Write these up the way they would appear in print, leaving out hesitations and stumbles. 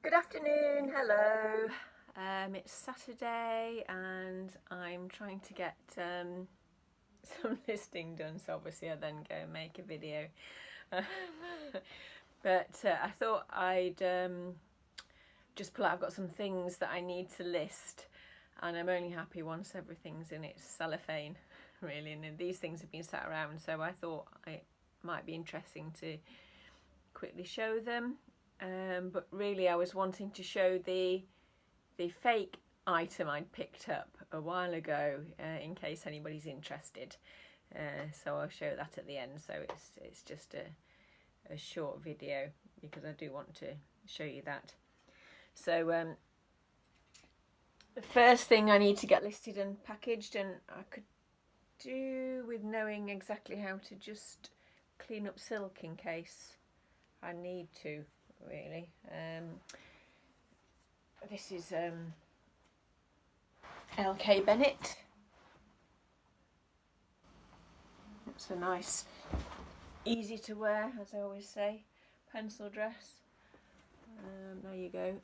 Good afternoon, hello. It's Saturday and I'm trying to get some listing done, so obviously I then go and make a video. But I thought I'd just pull out. I've got some things that I need to list, and I'm only happy once everything's in its cellophane, really. And these things have been sat around, so I thought it might be interesting to quickly show them. But really, I was wanting to show the fake item I'd picked up a while ago, in case anybody's interested. So I'll show that at the end. So it's just a short video because I do want to show you that. So the first thing I need to get listed and packaged, and I could do with knowing exactly how to just clean up silk in case I need to, really. This is LK Bennett. It's a nice, easy to wear, as I always say, pencil dress. There you go.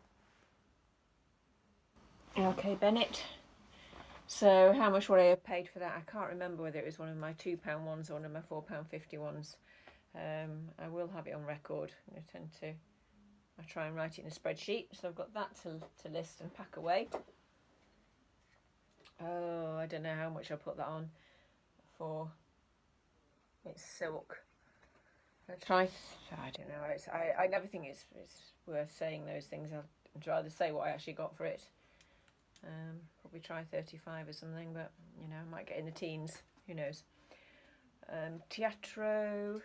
LK Bennett. So how much would I have paid for that? I can't remember whether it was one of my £2 ones or one of my £4.50 ones. I will have it on record. I try and write it in a spreadsheet, so I've got that to list and pack away. Oh, I don't know how much I'll put that on for. It's silk. I don't know. I never think it's worth saying those things. I'd rather say what I actually got for it. Probably try 35 or something, but you know, I might get in the teens. Who knows? Teatro.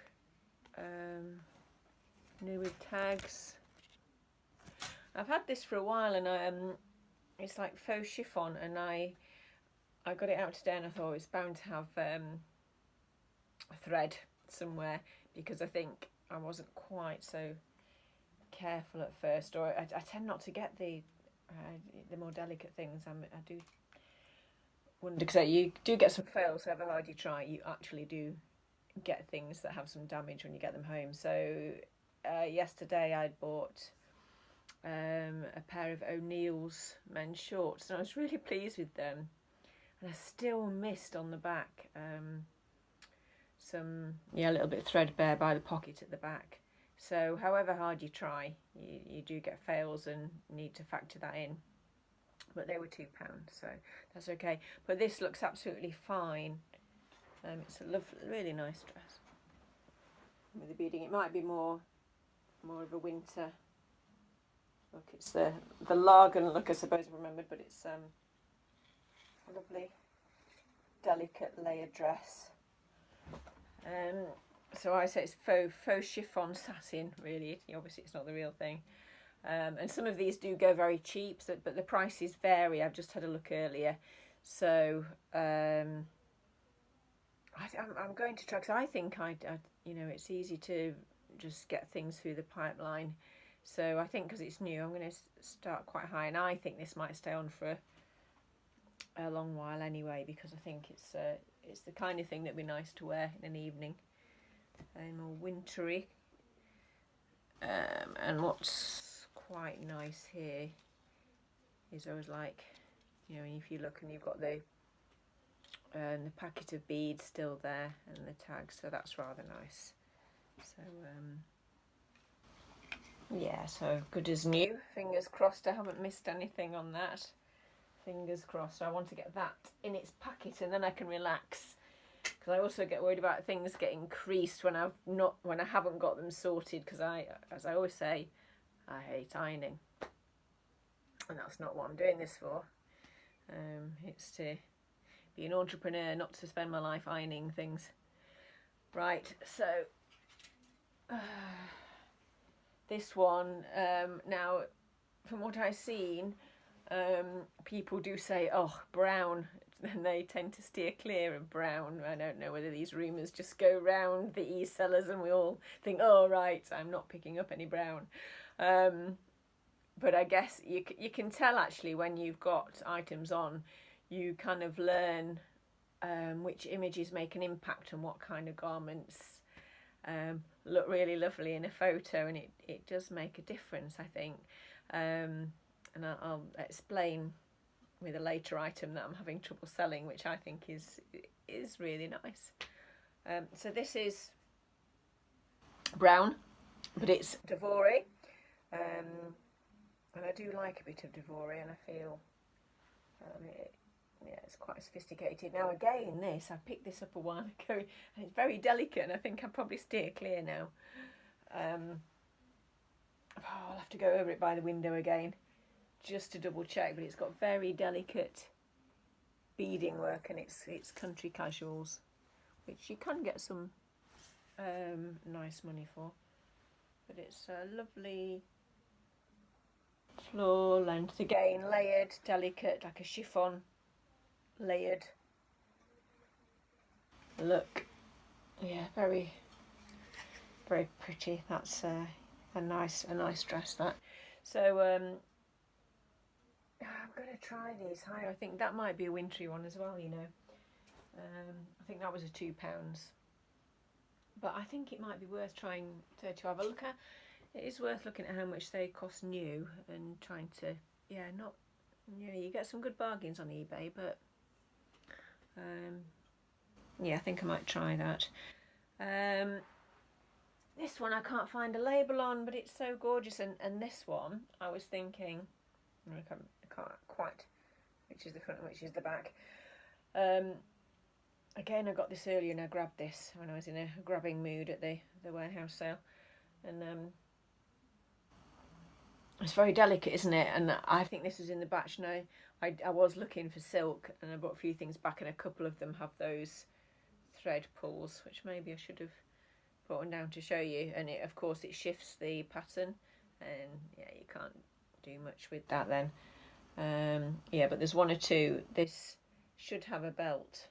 New with tags. I've had this for a while, and it's like faux chiffon, and I got it out today, and I thought it's bound to have a thread somewhere, because I think I wasn't quite so careful at first, or I tend not to get the more delicate things. I do wonder, because you do get some fails, however hard you try, you actually do get things that have some damage when you get them home. So yesterday I'd bought a pair of O'Neill's men's shorts, and I was really pleased with them, and I still missed on the back some a little bit threadbare by the pocket at the back. So however hard you try, you do get fails and need to factor that in. But they were £2, so that's okay. But this looks absolutely fine. It's a really nice dress with the beading. It might be more of a winter look. It's the Lagan look, I suppose I remembered, but it's a lovely, delicate layered dress. So I say it's faux chiffon satin, really. Obviously, it's not the real thing. And some of these do go very cheap, but the prices vary. I've just had a look earlier. So I'm going to try, because I think it's easy to just get things through the pipeline. So I think because it's new, I'm going to start quite high, and I think this might stay on for a long while anyway, because I think it's the kind of thing that'd be nice to wear in an evening, and more wintry. And what's quite nice here is I was like, if you look and you've got the packet of beads still there and the tags, so that's rather nice. So yeah, so good as new. Fingers crossed I haven't missed anything on that. Fingers crossed. I want to get that in its packet, and then I can relax, because I also get worried about things getting creased when I haven't got them sorted, because as I always say, I hate ironing, and that's not what I'm doing this for. It's to be an entrepreneur, not to spend my life ironing things. Right, so this one, now from what I've seen, people do say, oh, brown, and they tend to steer clear of brown. I don't know whether these rumours just go round the e-sellers and we all think, oh right, I'm not picking up any brown. But I guess you can tell actually when you've got items on, you kind of learn which images make an impact and what kind of garments look really lovely in a photo, and it does make a difference, I think. And I'll explain with a later item that I'm having trouble selling, which I think is really nice. So this is brown, but it's Devore, and I do like a bit of Devore, and I feel yeah, it's quite sophisticated. Now again, I picked this up a while ago, and it's very delicate, and I think I'll probably steer clear now. I'll have to go over it by the window again just to double check, but it's got very delicate beading work, and it's country casuals, which you can get some nice money for. But it's a lovely floor length, again layered, delicate, like a chiffon layered look. Yeah, very pretty. That's a nice dress, that. So I'm going to try these higher. I think that might be a wintry one as well, you know. I think that was a £2, but I think it might be worth trying to have a look at. It is worth looking at how much they cost new and trying to, you get some good bargains on eBay, but yeah, I think I might try that. This one I can't find a label on, but it's so gorgeous, and this one I was thinking, I can't quite, which is the front and which is the back. Again, I got this earlier, and I grabbed this when I was in a grabbing mood at the warehouse sale, and it's very delicate, isn't it? And I think this is in the batch now. I was looking for silk, and I brought a few things back, and a couple of them have those thread pulls, which maybe I should have brought one down to show you. And of course it shifts the pattern, and yeah, you can't do much with that then. Yeah, but there's one or two. This should have a belt.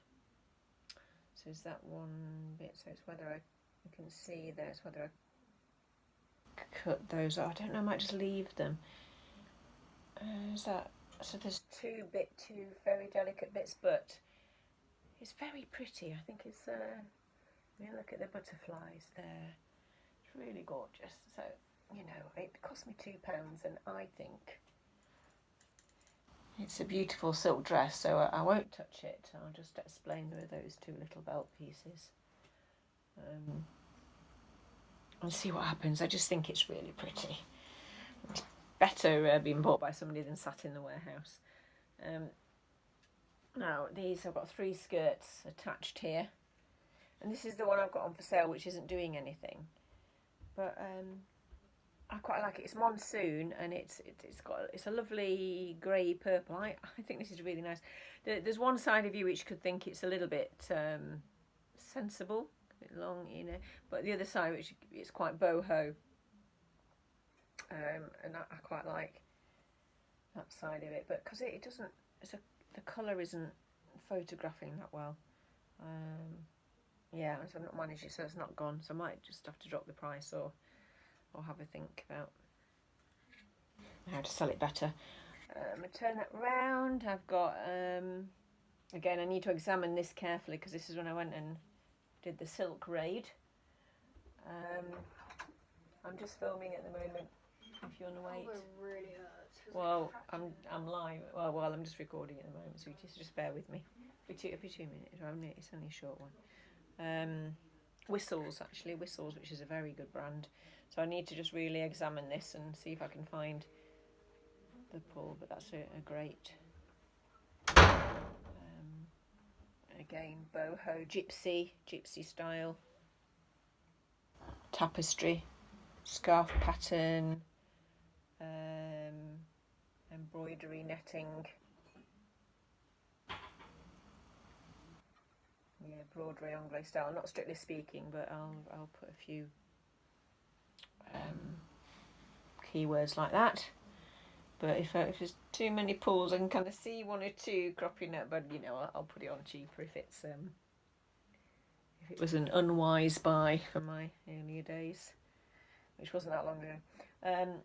So is that one bit? So it's whether I can see there. It's whether I cut those off. I don't know. I might just leave them. Is that? So there's two very delicate bits, but it's very pretty. I think it's. Look at the butterflies there. It's really gorgeous. So it cost me £2, and I think it's a beautiful silk dress. So I won't touch it. I'll just explain with those two little belt pieces. And see what happens. I just think it's really pretty. It's better being bought by somebody than sat in the warehouse. Now these, I've got 3 skirts attached here, and this is the one I've got on for sale, which isn't doing anything, but I quite like it. It's monsoon, and it's a lovely grey purple. I think this is really nice. There's one side of you which could think it's a little bit sensible, a bit long, but the other side, which is quite boho, and I quite like that side of it, but because it doesn't, the colour isn't photographing that well. Yeah, so I've not managed it, so it's not gone, so I might just have to drop the price or have a think about how to sell it better. I turn that round. I've got again, I need to examine this carefully, because this is when I went and did the silk raid. I'm just filming at the moment, if you want to wait. Oh, it really hurts. Well, I'm live. Well, I'm just recording at the moment, so just bear with me. It'll be 2 minutes. It's only a short one. Whistles, which is a very good brand. So I need to just really examine this and see if I can find the pull. But that's a great, again, boho, gypsy style, tapestry, scarf pattern, embroidery, netting. Yeah, Broadway Anglais style. Not strictly speaking, but I'll put a few keywords like that. But if there's too many pulls, I can kind of see one or two cropping up. But I'll put it on cheaper if it was an unwise buy from my earlier days, which wasn't that long ago. And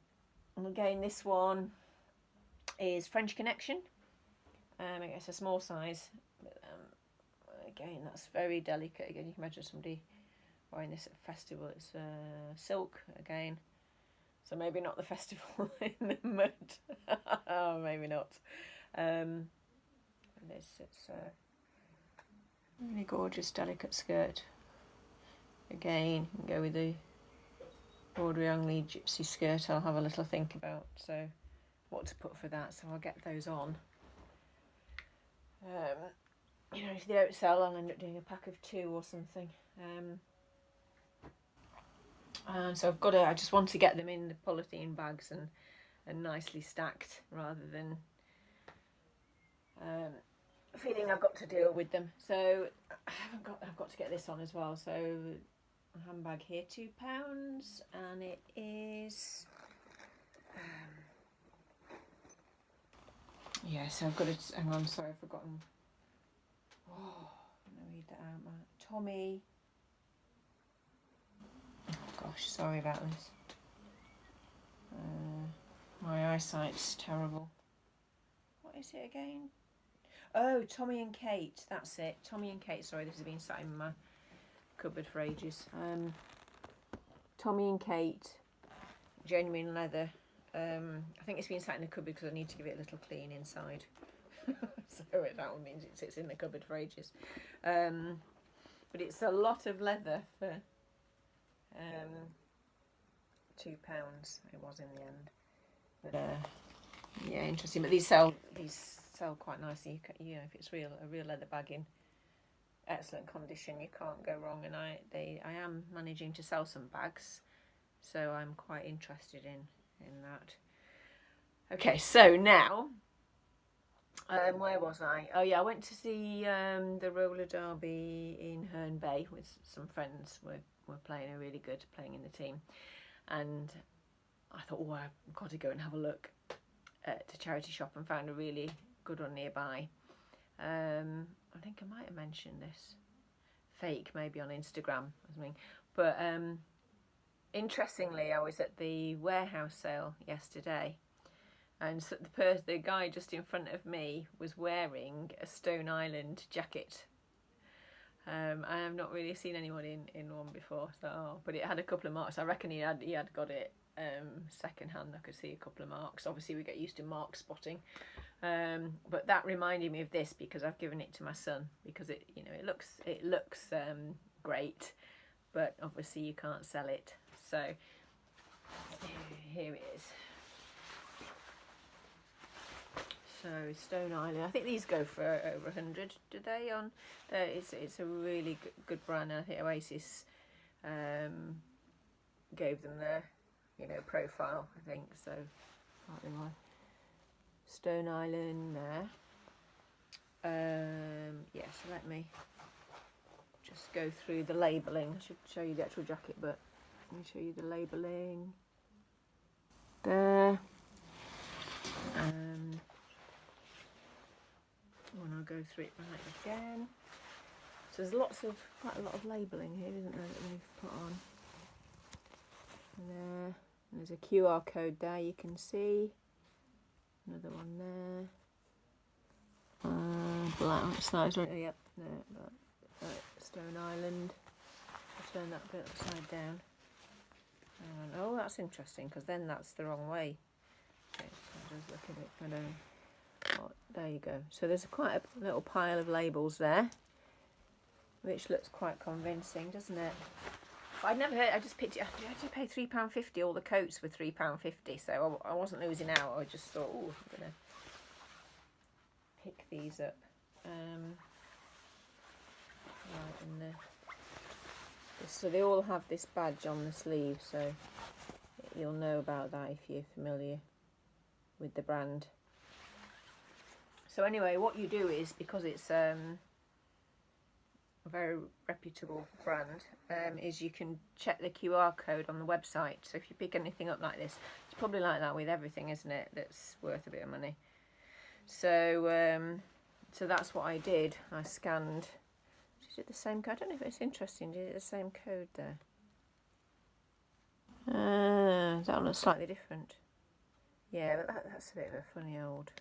again, this one is French Connection. I guess a small size. But, again, that's very delicate. Again, you can imagine somebody buying this at a festival. It's silk again, so maybe not the festival in the mud. Oh, maybe not. It's a really gorgeous, delicate skirt. Again, you can go with the Bordeaux-Angly gypsy skirt. I'll have a little think about what to put for that, so I'll get those on. You know, if they don't sell, I'll end up doing a pack of 2 or something. And so I just want to get them in the polythene bags and nicely stacked, rather than feeling I've got to deal with them. So I've got to get this on as well. So a handbag here, £2, and it is yeah. So I've got to hang on. Sorry, I've forgotten. Oh, I'm gonna read that out. Tommy. Oh gosh, sorry about this. My eyesight's terrible. What is it again? Oh, Tommy and Kate. That's it. Tommy and Kate. Sorry, this has been sat in my cupboard for ages. Tommy and Kate, genuine leather. I think it's been sat in the cupboard because I need to give it a little clean inside. So that one means it sits in the cupboard for ages. But it's a lot of leather for £2. It was in the end. But yeah, interesting. But these sell quite nicely. You know, if it's a real leather bag in excellent condition, you can't go wrong. And I am managing to sell some bags, so I'm quite interested in that. Okay, so now where was I? Oh yeah, I went to see the roller derby in Herne Bay with some friends. We're playing playing in the team, and I thought, oh, I've got to go and have a look at the charity shop, and found a really good one nearby. I think I might have mentioned this fake maybe on Instagram or something, but interestingly, I was at the warehouse sale yesterday, and so the guy just in front of me was wearing a Stone Island jacket. I have not really seen anyone in one before, but it had a couple of marks. I reckon he had got it second hand. I could see a couple of marks. Obviously we get used to mark spotting, but that reminded me of this because I've given it to my son, because it looks great, but obviously you can't sell it. So here it is. So Stone Island, I think these go for over 100. Do they? It's a really good brand. I think Oasis gave them their profile, I think. So Stone Island there. Yeah, so let me just go through the labelling. I should show you the actual jacket, but let me show you the labelling there. And I'll go through it right again. So there's quite a lot of labelling here, isn't there, that they've put on. And there's a QR code there, you can see. Another one there. Black slides right. Yep, there. Stone Island. I'll turn that bit upside down. Oh, that's interesting, because then that's the wrong way. Okay, so I'll just look at it. I don't. Oh, there you go. So there's quite a little pile of labels there, which looks quite convincing, doesn't it? But I'd never heard. I just picked it. I had to pay £3.50. All the coats were £3.50, so I wasn't losing out. I just thought, oh, I'm gonna pick these up. Right, so they all have this badge on the sleeve, so you'll know about that if you're familiar with the brand. So anyway, what you do is, because it's a very reputable brand, is you can check the QR code on the website. So if you pick anything up like this, it's probably like that with everything, isn't it, that's worth a bit of money. So so that's what I did. I scanned. Is it the same code? I don't know if it's interesting. Is it the same code there? That one looks slightly different. Yeah, but that's a bit of a funny old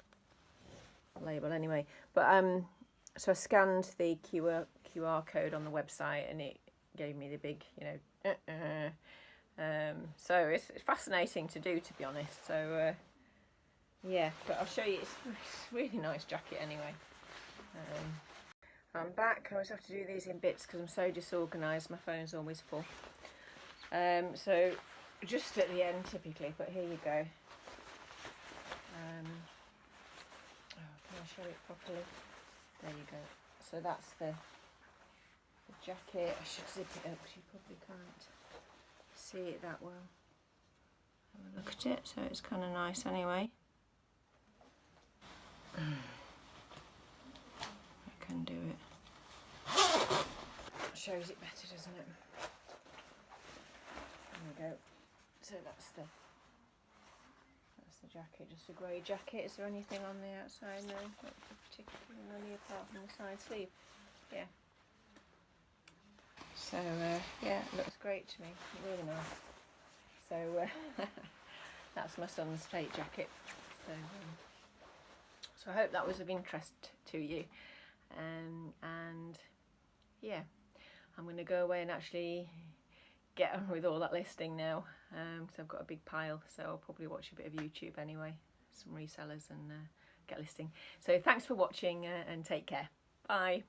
label anyway. But so I scanned the QR code on the website, and it gave me the big, so it's fascinating to do, to be honest. So yeah, but I'll show you. It's a really nice jacket anyway. I'm back. I always have to do these in bits because I'm so disorganised. My phone's always full. So just at the end typically, but here you go. Can I show it properly? There you go. So that's the jacket. I should zip it up because you probably can't see it that well. Have a look at it. So it's kind of nice anyway. I can do it. Shows it better, doesn't it? There we go. So that's the jacket, just a grey jacket. Is there anything on the outside? No, not particularly apart from the side sleeve. Yeah. So yeah, it looks great to me. Really nice. So that's my son's fake jacket. So I hope that was of interest to you. And yeah, I'm going to go away and actually get on with all that listing now, because I've got a big pile, so I'll probably watch a bit of YouTube anyway, some resellers, and get listing. So thanks for watching, and take care. Bye.